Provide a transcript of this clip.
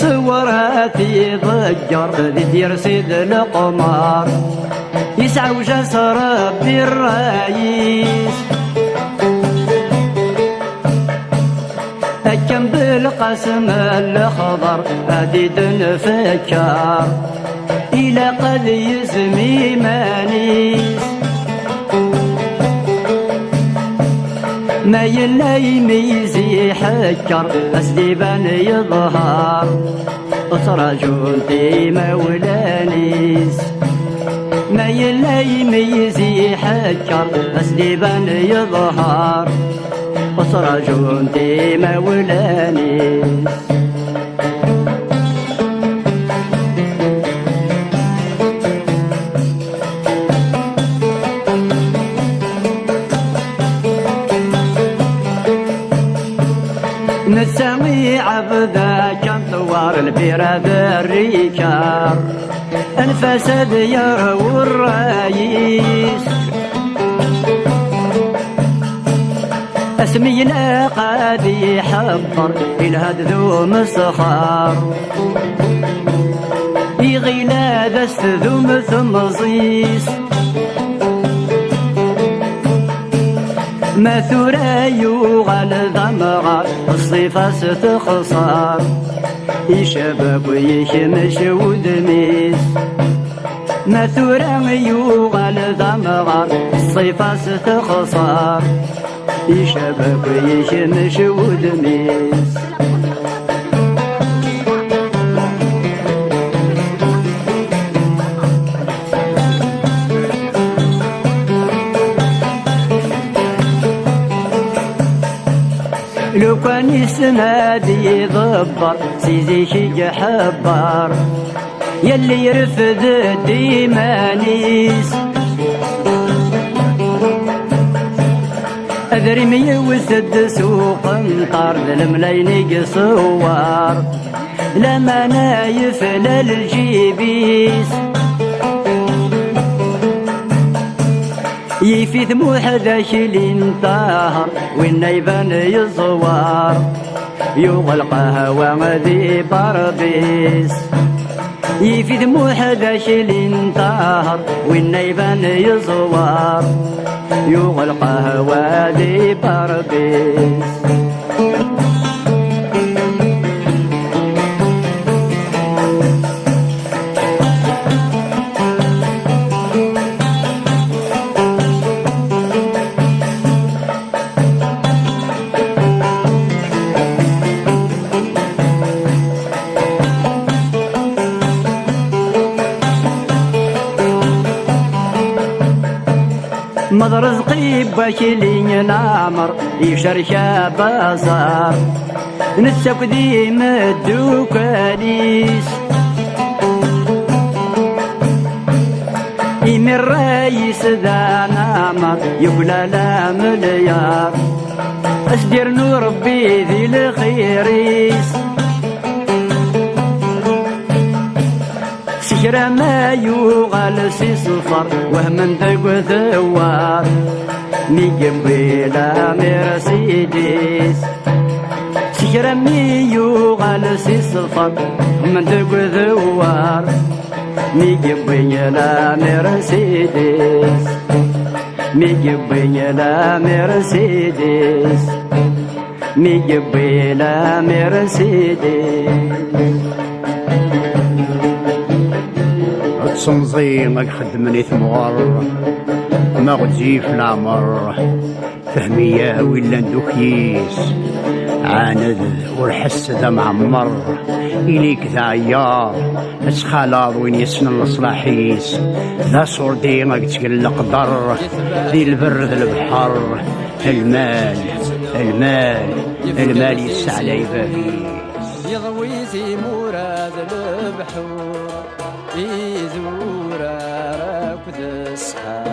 صوراتي ضجر ذي دير سيد القمر يسعى وجاس ربي الرايس أكم بالقسم الخضر أديد نفكر إلى قد يزمي مانيس ما يلا يميزي حكر أسديبان يظهر أسرجون في مولانيس ما يلا يميزي حكر أسديبان يظهر أسرجون في مولانيس نسمي عبدا كم ثوار البيرة بالريكار الفساد يروي الرايس اسمي لا قاد يحضر الهد ذو مسخار يغيلا دست ذو مثمصيس ما ثريو غال ضمغار الصفة ستخسر يشبك ويشمش ودميس ما ثريو غال ضمغار الصفة ستخسر يشبك ويشمش ودميس لو كان يسنادي يضبر سيدي شي حبار يلي يرفد الديمانيس أذرمي وسد سوق انطار الملايين يصور لما نايف للجيبيس يفيث موحداش لين طاهر وين يبان يزوار يغلق هوا ذي باربيس يفيث موحداش لين طاهر وين يبان يزوار يغلق هوا ذي باربيس مضرزقي باشلي نعمر يشرشا بازار نساك ديم الدوكاليس إيمي الرئيس ذا نعمر يقول لا مليار أسدير نربي ذي الخيريس سكرة ما يوغل سي صفر وهم ذق ثوار ميجبي لا مرسيدس سكرة ما يوغل سي صفر وهم ذق ثوار ميجبي لا مرسيدس ميجبي لا مرسيدس ميجبي لا مرسيدس صنزي ما خدمني ثمغر ما غتجي في العمر فهمية ولا ندوكيس عاند والحس ذا معمر إليك ذا عيار اسخالاض وين يسن الصلاحيس ذا صوردي ما تقلق ضر ذي البر ذا البحر المال المال المال يسعى يبابيس يضويسي مراد البحور يزور راكد السحاب